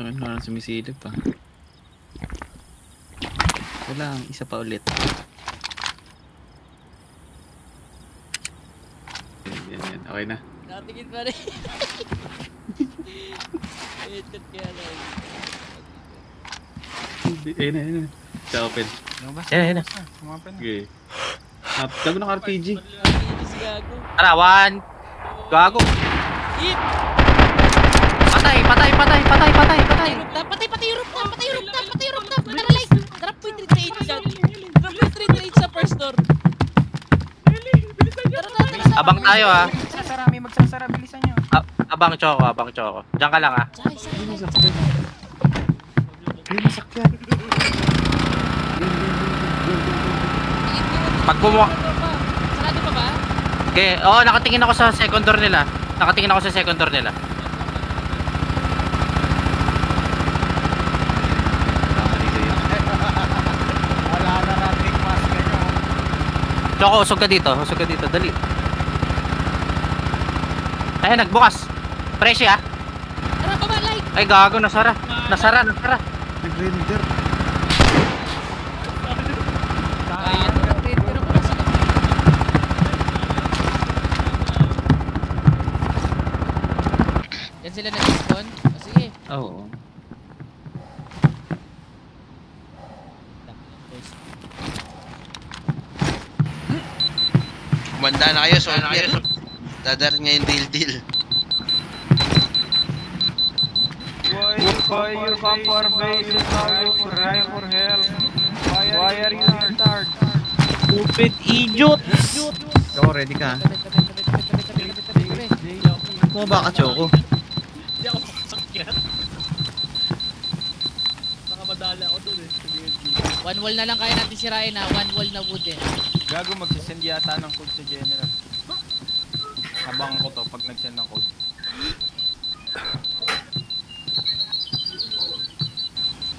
Naman na sumisilip pa. Wala, isa pa ulit. Yan. Okay na. Nakatingin pa rin. Headshot kaya lang. Ayun na. Sa open. Ayun na. Okay. Gago ng RPG. Inis gago. Arawan! Gago! Hit! Patay! Patay yung rooftop! Manalay! Drop point retreat dyan. Drop point retreat sa first door. Abang tayo ah. Magsasara, bilisan nyo. Abang Choco. Diyan ka lang ah. Masakyan. Pag bumuha... Sarado pa ba? Okay, oo, nakatingin ako sa second door nila. Wala na nating mask nyo. Choco, usog ka dito, dali. Ay, nagbukas. Fresh ah. Tara, baba, light! Ay, gago, nasara. Nag-render. Yan sila nag-spawn? O sige. Oo. Kumanda na kayo, soldier. Dadaring nga yung deal. Why you come for base? How you cry for help? Why are you retard? Stupid idiot. Choco, ready ka? Bumaba ka, Choco. Hindi ako makasakyan. Baka madala ako dun eh. One wall na lang kaya natin sirain ha. One wall na wood eh. Gago, magsisend yata ng code sa general. Abangan ko to pag nag-send ng code.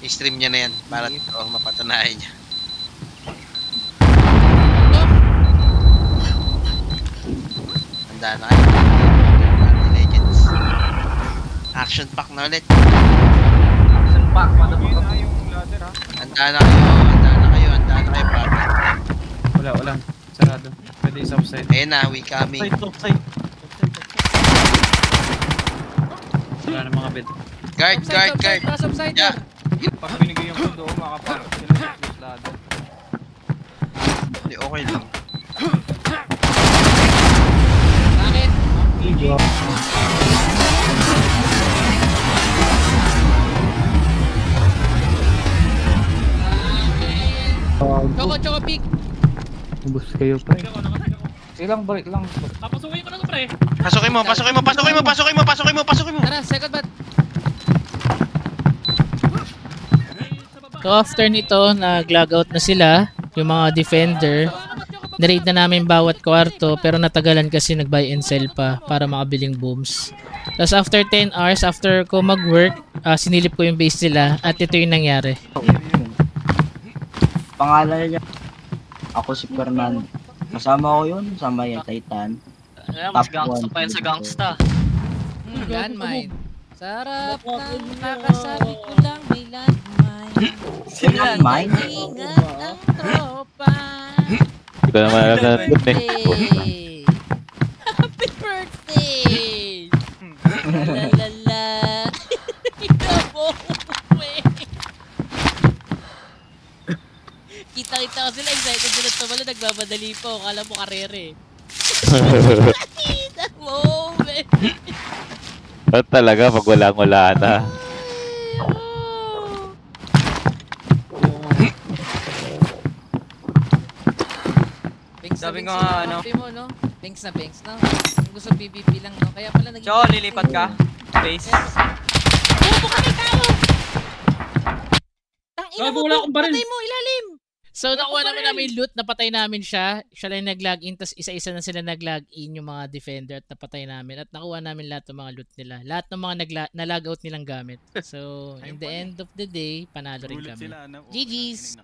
I-stream niya na yan para mapatunayan niya. Handa na kayo. Legends. Action pack na ulit. Yun na yung ladder ha. Handa na kayo, brother. Wala. Sarado. Pwede isa offside. Ayun na, we coming. Offside. Wala na mga bed. Guard. Subside. Yeah. Pag binigay yung code doon, makapasok sila sa close ladder. Hindi, okay lang. Bakit? Choco pick. Ubus kayo pa. Silang balik lang. Papasukin ko na to pre. Pasukin mo. Tara, second bat. So after nito, nag-logout na sila, yung mga defender. Niraid na namin bawat kwarto pero natagalan kasi nag-buy and sell pa para makabiling booms. Tapos after 10 hours, after ko mag-work, sinilip ko yung base nila at ito yung nangyari. Pangalan niya, ako si Fernando. Kasama ko yun, sama yung Titan. Mas gangsta pa yan sa gangsta. Landmine. Sarap ng nakasabi ko lang may landmine. Landmine? Ingat ang tropa. Ito naman alam na dun eh. Happy birthday! Lalala. Inabo. Kita ko sila excited sila tumalo. Nagmamadali po. Kala mo karere. That moment. Ba't talaga pag walang-wala na? Sabi ko nga ano. Mo, no? Banks na. Gusto PvP lang, no? Kaya pala naging... Cho, lilipat ka? Base? Bubo ka may tao! Tangina mo, patay mo, ilalim! So nakuha namin loot, napatay namin siya. Siya lang nag-login, tapos isa-isa na sila nag-login yung mga defender at napatay namin. At nakuha namin lahat ng mga loot nila. Lahat ng mga na-logout nilang gamit. So in the end of the day, panalo rin kami. GG's!